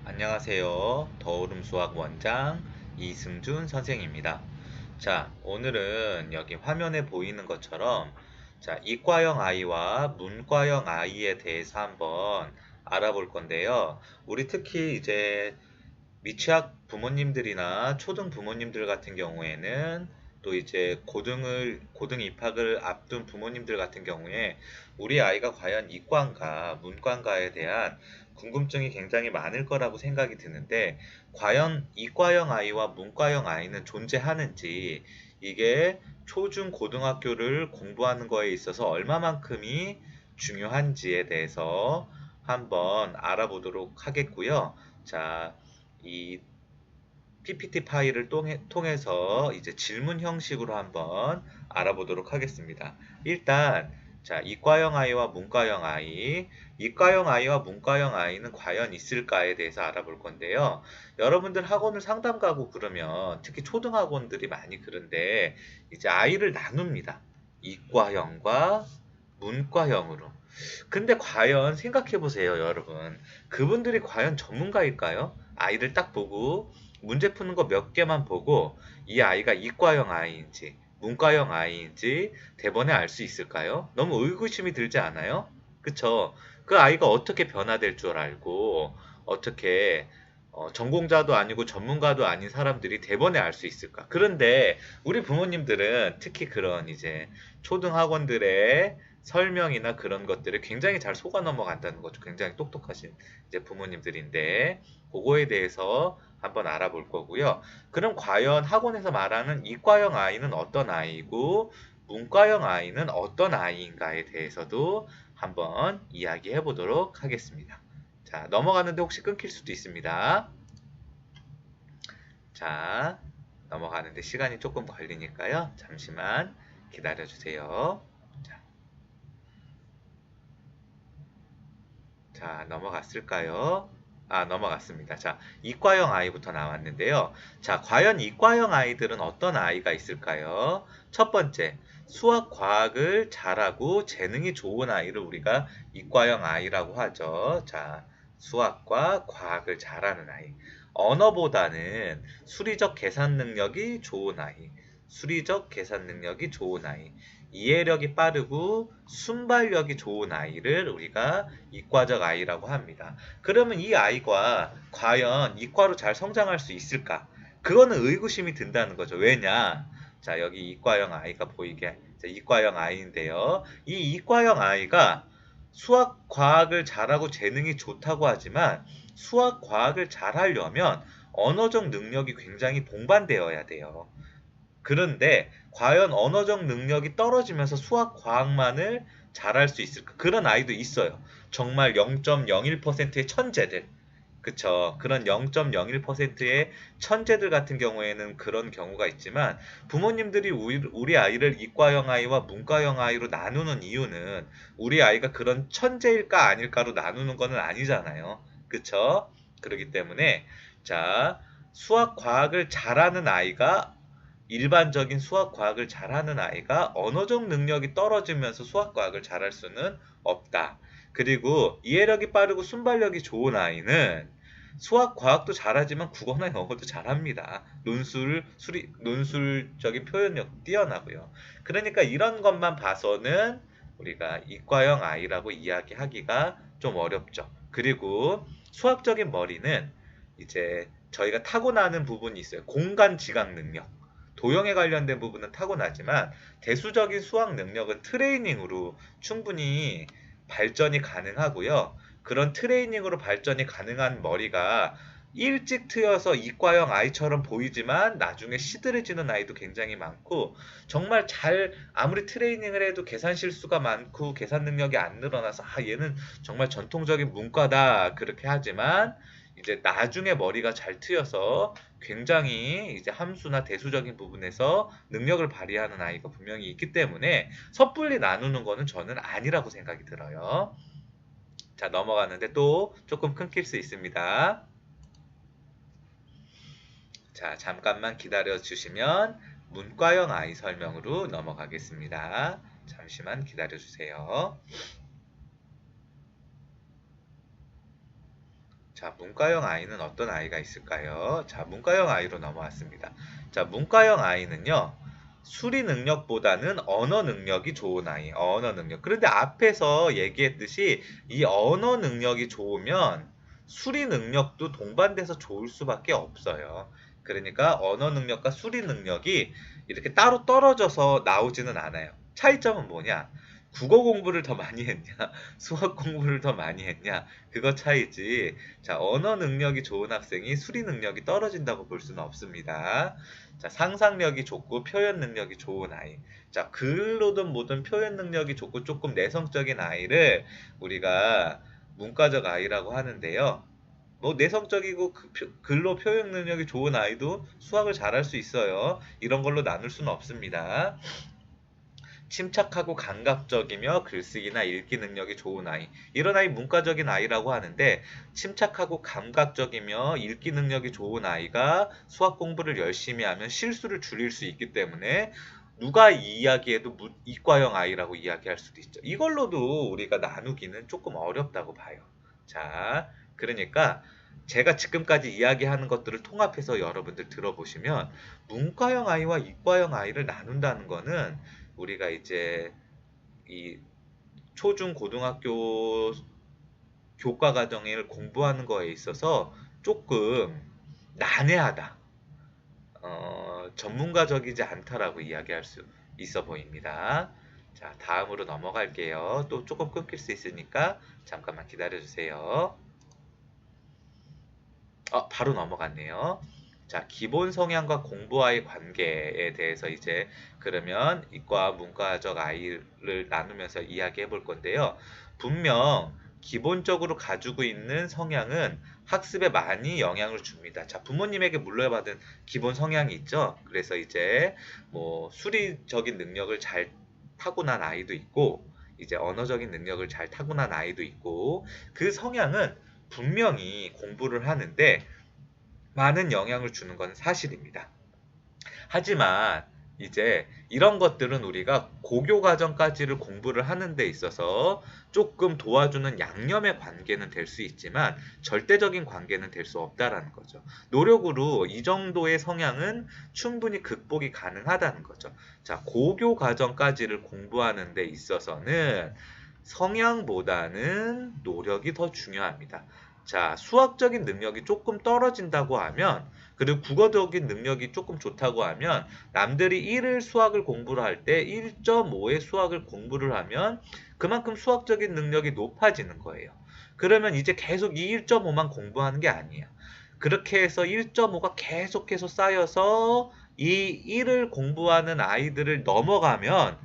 안녕하세요. 더오름 수학 원장 이승준 선생입니다. 자, 오늘은 여기 화면에 보이는 것처럼 자, 이과형 아이와 문과형 아이에 대해서 한번 알아볼 건데요. 우리 특히 이제 미취학 부모님들이나 초등 부모님들 같은 경우에는 또 이제 고등 입학을 앞둔 부모님들 같은 경우에 우리 아이가 과연 이과인가 문과인가에 대한 궁금증이 굉장히 많을 거라고 생각이 드는데 과연 이과형 아이와 문과형 아이는 존재하는지 이게 초중 고등학교를 공부하는 거에 있어서 얼마만큼이 중요한지에 대해서 한번 알아보도록 하겠고요. 자, 이 PPT 파일을 통해서 이제 질문 형식으로 한번 알아보도록 하겠습니다. 일단, 자, 이과형 아이와 문과형 아이, 이과형 아이와 문과형 아이는 과연 있을까에 대해서 알아볼 건데요. 여러분들 학원을 상담 가고 그러면 특히 초등학원들이 많이 그런데 이제 아이를 나눕니다. 이과형과 문과형으로. 근데 과연 생각해 보세요, 여러분. 그분들이 과연 전문가일까요? 아이를 딱 보고 문제 푸는 거 몇 개만 보고 이 아이가 이과형 아이인지 문과형 아이인지 대번에 알 수 있을까요? 너무 의구심이 들지 않아요? 그쵸? 그 아이가 어떻게 변화될 줄 알고 어떻게 전공자도 아니고 전문가도 아닌 사람들이 대번에 알 수 있을까? 그런데 우리 부모님들은 특히 그런 이제 초등학원들의 설명이나 그런 것들을 굉장히 잘 속아 넘어간다는 거죠. 굉장히 똑똑하신 이제 부모님들인데 그거에 대해서 한번 알아볼 거고요. 그럼 과연 학원에서 말하는 이과형 아이는 어떤 아이고 문과형 아이는 어떤 아이인가에 대해서도 한번 이야기해 보도록 하겠습니다. 자, 넘어가는데 혹시 끊길 수도 있습니다. 자, 넘어가는데 시간이 조금 걸리니까요. 잠시만 기다려 주세요. 자, 자, 넘어갔을까요? 아, 넘어갔습니다. 자, 이과형 아이부터 나왔는데요. 자, 과연 이과형 아이들은 어떤 아이가 있을까요? 첫 번째, 수학, 과학을 잘하고 재능이 좋은 아이를 우리가 이과형 아이라고 하죠. 자, 수학과 과학을 잘하는 아이. 언어보다는 수리적 계산 능력이 좋은 아이. 수리적 계산 능력이 좋은 아이. 이해력이 빠르고 순발력이 좋은 아이를 우리가 이과적 아이라고 합니다. 그러면 이 아이가 과연 이과로 잘 성장할 수 있을까? 그거는 의구심이 든다는 거죠. 왜냐? 자, 여기 이과형 아이가 보이게. 자, 이과형 아이인데요. 이 이과형 아이가 수학, 과학을 잘하고 재능이 좋다고 하지만 수학, 과학을 잘하려면 언어적 능력이 굉장히 동반되어야 돼요. 그런데 과연 언어적 능력이 떨어지면서 수학, 과학만을 잘할 수 있을까? 그런 아이도 있어요. 정말 0.01%의 천재들. 그쵸. 그런 0.01%의 천재들 같은 경우에는 그런 경우가 있지만 부모님들이 우리 아이를 이과형 아이와 문과형 아이로 나누는 이유는 우리 아이가 그런 천재일까 아닐까로 나누는 거는 아니잖아요. 그쵸? 그렇기 때문에 자, 수학, 과학을 잘하는 아이가 일반적인 수학, 과학을 잘하는 아이가 언어적 능력이 떨어지면서 수학, 과학을 잘할 수는 없다. 그리고 이해력이 빠르고 순발력이 좋은 아이는 수학, 과학도 잘하지만 국어나 영어도 잘합니다. 논술적인 표현력 뛰어나고요. 그러니까 이런 것만 봐서는 우리가 이과형 아이라고 이야기하기가 좀 어렵죠. 그리고 수학적인 머리는 이제 저희가 타고나는 부분이 있어요. 공간 지각 능력. 도형에 관련된 부분은 타고나지만 대수적인 수학 능력은 트레이닝으로 충분히 발전이 가능하고요. 그런 트레이닝으로 발전이 가능한 머리가 일찍 트여서 이과형 아이처럼 보이지만 나중에 시들해지는 아이도 굉장히 많고 정말 잘 아무리 트레이닝을 해도 계산 실수가 많고 계산 능력이 안 늘어나서 아 얘는 정말 전통적인 문과다 그렇게 하지만 이제 나중에 머리가 잘 트여서 굉장히 이제 함수나 대수적인 부분에서 능력을 발휘하는 아이가 분명히 있기 때문에 섣불리 나누는 거는 저는 아니라고 생각이 들어요. 자, 넘어가는데 또 조금 끊길 수 있습니다. 자, 잠깐만 기다려 주시면 문과형 아이 설명으로 넘어가겠습니다. 잠시만 기다려 주세요. 자, 문과형 아이는 어떤 아이가 있을까요? 자, 문과형 아이로 넘어왔습니다. 자, 문과형 아이는요, 수리 능력보다는 언어 능력이 좋은 아이, 언어 능력. 그런데 앞에서 얘기했듯이 이 언어 능력이 좋으면 수리 능력도 동반돼서 좋을 수밖에 없어요. 그러니까 언어 능력과 수리 능력이 이렇게 따로 떨어져서 나오지는 않아요. 차이점은 뭐냐? 국어 공부를 더 많이 했냐, 수학 공부를 더 많이 했냐, 그거 차이지. 자, 언어 능력이 좋은 학생이 수리 능력이 떨어진다고 볼 수는 없습니다. 자, 상상력이 좋고 표현 능력이 좋은 아이. 자, 글로든 뭐든 표현 능력이 좋고 조금 내성적인 아이를 우리가 문과적 아이라고 하는데요. 뭐 내성적이고 글로 표현 능력이 좋은 아이도 수학을 잘할 수 있어요. 이런 걸로 나눌 수는 없습니다. 침착하고 감각적이며 글쓰기나 읽기 능력이 좋은 아이. 이런 아이 문과적인 아이라고 하는데 침착하고 감각적이며 읽기 능력이 좋은 아이가 수학 공부를 열심히 하면 실수를 줄일 수 있기 때문에 누가 이야기해도 이과형 아이라고 이야기할 수도 있죠. 이걸로도 우리가 나누기는 조금 어렵다고 봐요. 자, 그러니까 제가 지금까지 이야기하는 것들을 통합해서 여러분들 들어보시면 문과형 아이와 이과형 아이를 나눈다는 거는 우리가 이제 이 초중 고등학교 교과 과정을 공부하는 거에 있어서 조금 난해하다. 전문가적이지 않다라고 이야기할 수 있어 보입니다. 자, 다음으로 넘어갈게요. 또 조금 끊길 수 있으니까 잠깐만 기다려 주세요. 바로 넘어갔네요. 자, 기본 성향과 공부와의 관계에 대해서 이제 그러면 이과 문과적 아이를 나누면서 이야기해 볼 건데요. 분명 기본적으로 가지고 있는 성향은 학습에 많이 영향을 줍니다. 자, 부모님에게 물려받은 기본 성향이 있죠. 그래서 이제 뭐 수리적인 능력을 잘 타고난 아이도 있고, 이제 언어적인 능력을 잘 타고난 아이도 있고, 그 성향은 분명히 공부를 하는데 많은 영향을 주는 건 사실입니다. 하지만 이제 이런 것들은 우리가 고교 과정까지를 공부를 하는 데 있어서 조금 도와주는 양념의 관계는 될 수 있지만 절대적인 관계는 될 수 없다라는 거죠. 노력으로 이 정도의 성향은 충분히 극복이 가능하다는 거죠. 자, 고교 과정까지를 공부하는 데 있어서는 성향보다는 노력이 더 중요합니다. 자, 수학적인 능력이 조금 떨어진다고 하면, 그리고 국어적인 능력이 조금 좋다고 하면, 남들이 1을 수학을 공부를 할 때 1.5의 수학을 공부를 하면 그만큼 수학적인 능력이 높아지는 거예요. 그러면 이제 계속 이 1.5만 공부하는 게 아니에요. 그렇게 해서 1.5가 계속해서 쌓여서 이 1을 공부하는 아이들을 넘어가면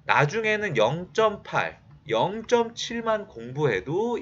나중에는 0.8, 0.7만 공부해도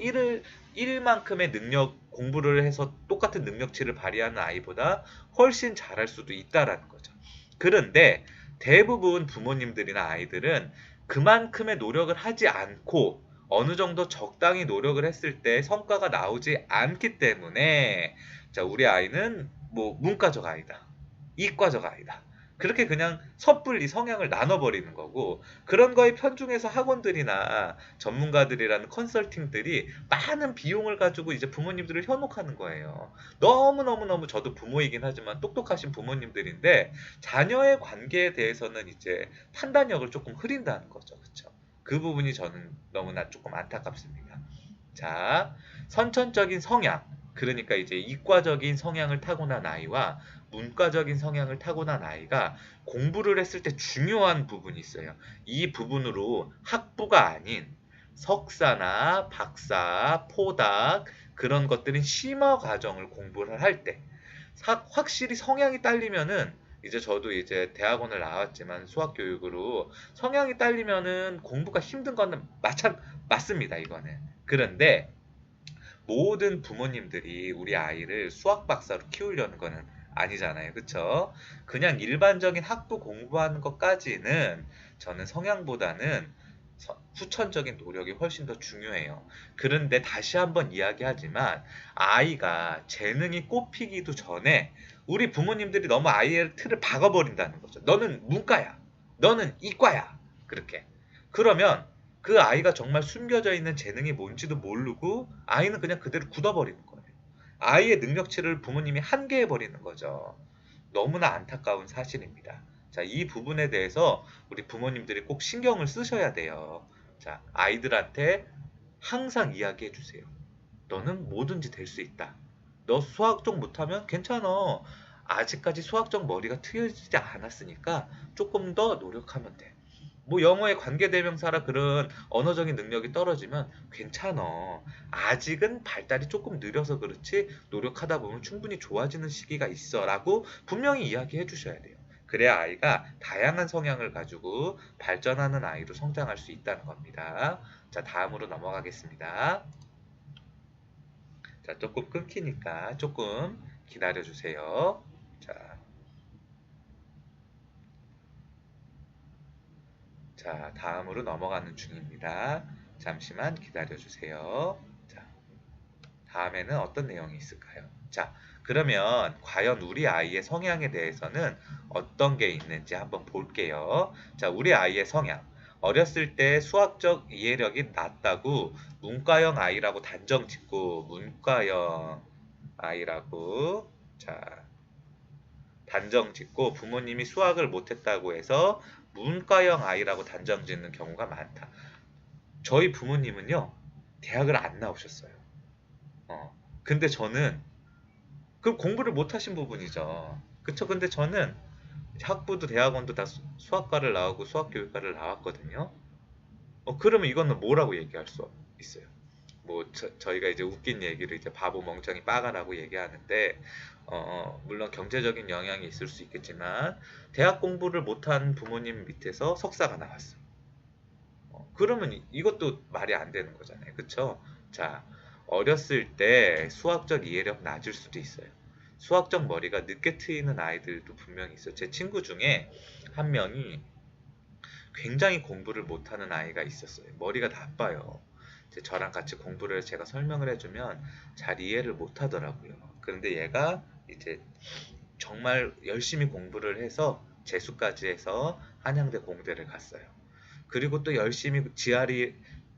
1만큼의 능력 공부를 해서 똑같은 능력치를 발휘하는 아이보다 훨씬 잘할 수도 있다라는 거죠. 그런데 대부분 부모님들이나 아이들은 그만큼의 노력을 하지 않고 어느 정도 적당히 노력을 했을 때 성과가 나오지 않기 때문에 자, 우리 아이는 뭐 문과적 아이다. 이과적 아이다. 그렇게 그냥 섣불리 성향을 나눠버리는 거고, 그런 거에 편중해서 학원들이나 전문가들이라는 컨설팅들이 많은 비용을 가지고 이제 부모님들을 현혹하는 거예요. 너무너무너무 저도 부모이긴 하지만 똑똑하신 부모님들인데 자녀의 관계에 대해서는 이제 판단력을 조금 흐린다는 거죠. 그쵸? 그 부분이 저는 너무나 조금 안타깝습니다. 자, 선천적인 성향. 그러니까 이제 이과적인 성향을 타고난 아이와 문과적인 성향을 타고난 아이가 공부를 했을 때 중요한 부분이 있어요. 이 부분으로 학부가 아닌 석사나 박사, 포닥 그런 것들은 심화 과정을 공부를 할 때 확실히 성향이 딸리면은 이제 저도 이제 대학원을 나왔지만 수학 교육으로 성향이 딸리면은 공부가 힘든 거는 맞습니다, 이거는. 그런데 모든 부모님들이 우리 아이를 수학 박사로 키우려는 거는 아니잖아요. 그쵸? 그냥 일반적인 학부 공부하는 것까지는 저는 성향보다는 후천적인 노력이 훨씬 더 중요해요. 그런데 다시 한번 이야기하지만 아이가 재능이 꼽히기도 전에 우리 부모님들이 너무 아이의 틀을 박아버린다는 거죠. 너는 문과야. 너는 이과야. 그렇게. 그러면 그 아이가 정말 숨겨져 있는 재능이 뭔지도 모르고 아이는 그냥 그대로 굳어버리는 거예요. 아이의 능력치를 부모님이 한계해 버리는 거죠. 너무나 안타까운 사실입니다. 자, 이 부분에 대해서 우리 부모님들이 꼭 신경을 쓰셔야 돼요. 자, 아이들한테 항상 이야기해 주세요. 너는 뭐든지 될 수 있다. 너 수학적 못하면 괜찮아. 아직까지 수학적 머리가 트여지지 않았으니까 조금 더 노력하면 돼. 뭐 영어의 관계대명사라 그런 언어적인 능력이 떨어지면 괜찮아. 아직은 발달이 조금 느려서 그렇지 노력하다 보면 충분히 좋아지는 시기가 있어라고 분명히 이야기해 주셔야 돼요. 그래야 아이가 다양한 성향을 가지고 발전하는 아이로 성장할 수 있다는 겁니다. 자, 다음으로 넘어가겠습니다. 자, 조금 끊기니까 조금 기다려 주세요. 자, 다음으로 넘어가는 중입니다. 잠시만 기다려 주세요. 자, 다음에는 어떤 내용이 있을까요? 자, 그러면 과연 우리 아이의 성향에 대해서는 어떤 게 있는지 한번 볼게요. 자, 우리 아이의 성향. 어렸을 때 수학적 이해력이 낮다고 문과형 아이라고 단정 짓고 문과형 아이라고 자, 단정 짓고 부모님이 수학을 못했다고 해서 문과형 아이라고 단정 짓는 경우가 많다. 저희 부모님은요, 대학을 안 나오셨어요. 근데 저는, 그 공부를 못 하신 부분이죠. 그쵸? 근데 저는 학부도 대학원도 다 수학과를 나오고 수학교육과를 나왔거든요. 그러면 이거는 뭐라고 얘기할 수 있어요? 뭐 저희가 이제 웃긴 얘기를 이제 바보 멍청이 빠가라고 얘기하는데 물론 경제적인 영향이 있을 수 있겠지만 대학 공부를 못한 부모님 밑에서 석사가 나왔어. 그러면 이것도 말이 안 되는 거잖아요. 그쵸? 자, 어렸을 때 수학적 이해력 낮을 수도 있어요. 수학적 머리가 늦게 트이는 아이들도 분명히 있어요. 제 친구 중에 한 명이 굉장히 공부를 못하는 아이가 있었어요. 머리가 나빠요. 저랑 같이 공부를 제가 설명을 해주면 잘 이해를 못하더라고요. 그런데 얘가 이제 정말 열심히 공부를 해서 재수까지 해서 한양대 공대를 갔어요. 그리고 또 열심히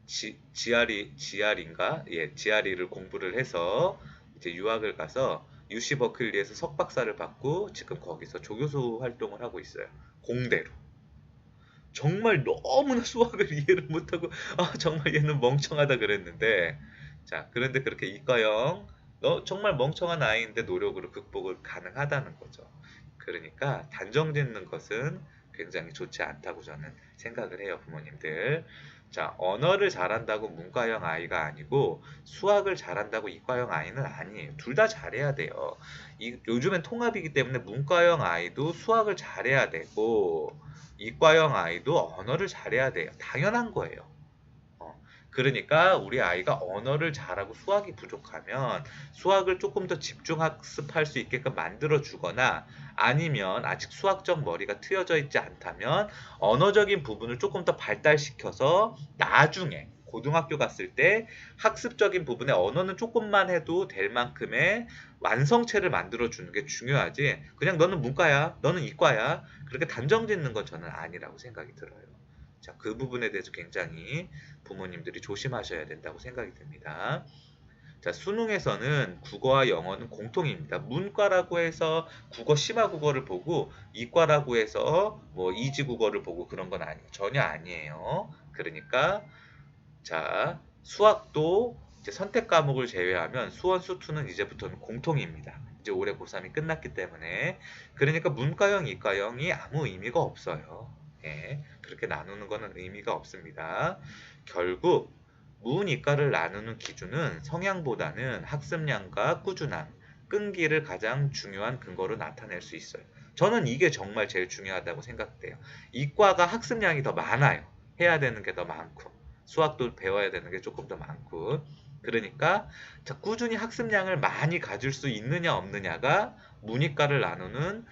GRE인가? 예, GRE를 공부를 해서 이제 유학을 가서 UC 버클리에서 석박사를 받고 지금 거기서 조교수 활동을 하고 있어요. 공대로. 정말 너무나 수학을 이해를 못하고 정말 얘는 멍청하다 그랬는데 자 그런데 그렇게 이과형 너 정말 멍청한 아이인데 노력으로 극복을 가능하다는 거죠. 그러니까 단정 짓는 것은 굉장히 좋지 않다고 저는 생각을 해요, 부모님들. 자, 언어를 잘한다고 문과형 아이가 아니고 수학을 잘한다고 이과형 아이는 아니에요. 둘 다 잘해야 돼요. 요즘엔 통합이기 때문에 문과형 아이도 수학을 잘해야 되고 이과형 아이도 언어를 잘해야 돼요. 당연한 거예요. 그러니까 우리 아이가 언어를 잘하고 수학이 부족하면 수학을 조금 더 집중 학습할 수 있게끔 만들어 주거나 아니면 아직 수학적 머리가 트여져 있지 않다면 언어적인 부분을 조금 더 발달시켜서 나중에 고등학교 갔을 때 학습적인 부분에 언어는 조금만 해도 될 만큼의 완성체를 만들어 주는 게 중요하지. 그냥 너는 문과야, 너는 이과야. 그렇게 단정 짓는 건 저는 아니라고 생각이 들어요. 자, 그 부분에 대해서 굉장히 부모님들이 조심하셔야 된다고 생각이 듭니다. 자, 수능에서는 국어와 영어는 공통입니다. 문과라고 해서 국어 심화 국어를 보고 이과라고 해서 뭐 이지 국어를 보고 그런 건 아니에요. 전혀 아니에요. 그러니까 자, 수학도 이제 선택 과목을 제외하면 수원, 수투는 이제부터는 공통입니다. 이제 올해 고3이 끝났기 때문에 그러니까 문과형, 이과형이 아무 의미가 없어요. 예, 그렇게 나누는 거는 의미가 없습니다. 결국 문이과를 나누는 기준은 성향보다는 학습량과 꾸준함, 끈기를 가장 중요한 근거로 나타낼 수 있어요. 저는 이게 정말 제일 중요하다고 생각돼요. 이과가 학습량이 더 많아요. 해야 되는 게 더 많고 수학도 배워야 되는 게 조금 더 많고 그러니까 자, 꾸준히 학습량을 많이 가질 수 있느냐 없느냐가 문이과를 나누는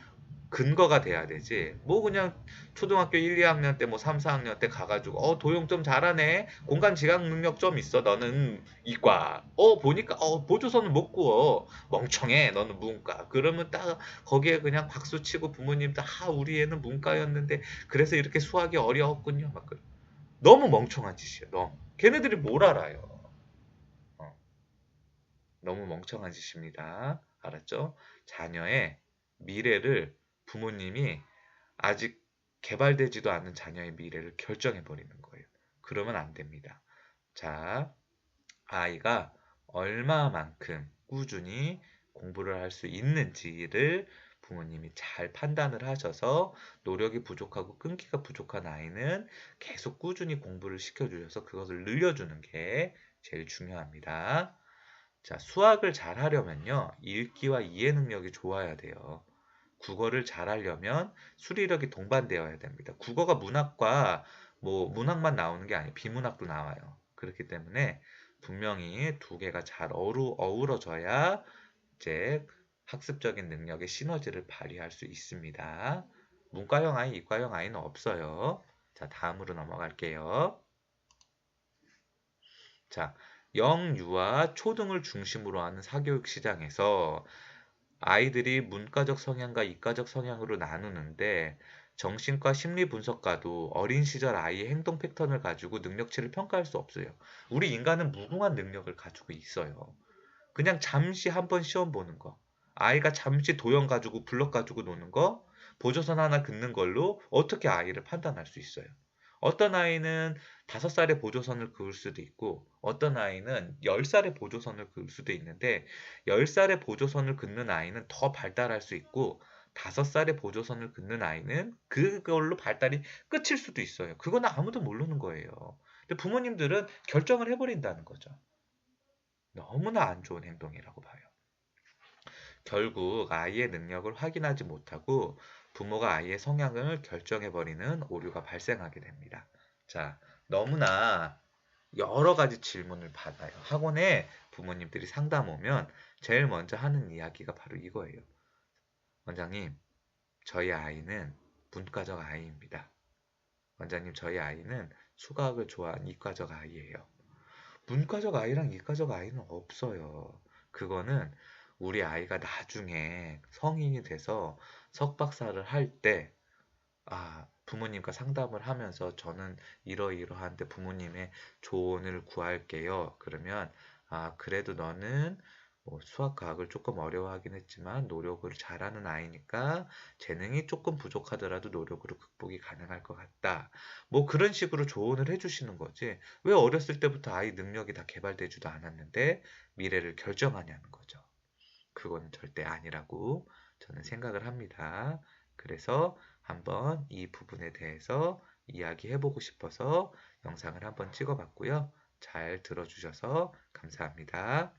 근거가 돼야 되지. 뭐 그냥 초등학교 1, 2학년 때 뭐 3, 4학년 때 가가지고 도용 좀 잘하네. 공간 지각 능력 좀 있어. 너는 이과. 보니까 보조선은 못 구워. 멍청해. 너는 문과. 그러면 딱 거기에 그냥 박수 치고 부모님도 우리 애는 문과였는데 그래서 이렇게 수학이 어려웠군요. 막 그래. 너무 멍청한 짓이야. 너. 걔네들이 뭘 알아요. 어. 너무 멍청한 짓입니다. 알았죠? 자녀의 미래를 부모님이 아직 개발되지도 않은 자녀의 미래를 결정해 버리는 거예요. 그러면 안 됩니다. 자, 아이가 얼마만큼 꾸준히 공부를 할 수 있는지를 부모님이 잘 판단을 하셔서 노력이 부족하고 끈기가 부족한 아이는 계속 꾸준히 공부를 시켜주셔서 그것을 늘려주는 게 제일 중요합니다. 자, 수학을 잘 하려면요, 읽기와 이해 능력이 좋아야 돼요. 국어를 잘하려면 수리력이 동반되어야 됩니다. 국어가 문학과 문학만 나오는 게 아니에요. 비문학도 나와요. 그렇기 때문에 분명히 두 개가 잘 어우러져야 이제 학습적인 능력의 시너지를 발휘할 수 있습니다. 문과형 아이, 이과형 아이는 없어요. 자, 다음으로 넘어갈게요. 자, 영유아, 초등을 중심으로 하는 사교육 시장에서 아이들이 문과적 성향과 이과적 성향으로 나누는데 정신과 심리 분석가도 어린 시절 아이의 행동 패턴을 가지고 능력치를 평가할 수 없어요. 우리 인간은 무궁한 능력을 가지고 있어요. 그냥 잠시 한번 시험 보는 거. 아이가 잠시 도형 가지고 블럭 가지고 노는 거, 보조선 하나 긋는 걸로 어떻게 아이를 판단할 수 있어요. 어떤 아이는 5살에 보조선을 그을 수도 있고, 어떤 아이는 10살에 보조선을 그을 수도 있는데, 10살에 보조선을 긋는 아이는 더 발달할 수 있고, 5살에 보조선을 긋는 아이는 그걸로 발달이 끝일 수도 있어요. 그건 아무도 모르는 거예요. 근데 부모님들은 결정을 해버린다는 거죠. 너무나 안 좋은 행동이라고 봐요. 결국 아이의 능력을 확인하지 못하고 부모가 아이의 성향을 결정해버리는 오류가 발생하게 됩니다. 자, 너무나 여러 가지 질문을 받아요. 학원에 부모님들이 상담 오면 제일 먼저 하는 이야기가 바로 이거예요. 원장님, 저희 아이는 문과적 아이입니다. 원장님, 저희 아이는 수학을 좋아하는 이과적 아이예요. 문과적 아이랑 이과적 아이는 없어요. 그거는 우리 아이가 나중에 성인이 돼서 석박사를 할 때, 부모님과 상담을 하면서 저는 이러이러한데 부모님의 조언을 구할게요. 그러면, 그래도 너는 수학, 과학을 조금 어려워하긴 했지만 노력을 잘하는 아이니까 재능이 조금 부족하더라도 노력으로 극복이 가능할 것 같다. 그런 식으로 조언을 해주시는 거지. 왜 어렸을 때부터 아이 능력이 다 개발되지도 않았는데 미래를 결정하냐는 거죠. 그거는 절대 아니라고 저는 생각을 합니다. 그래서 한번 이 부분에 대해서 이야기해보고 싶어서 영상을 한번 찍어봤고요. 잘 들어주셔서 감사합니다.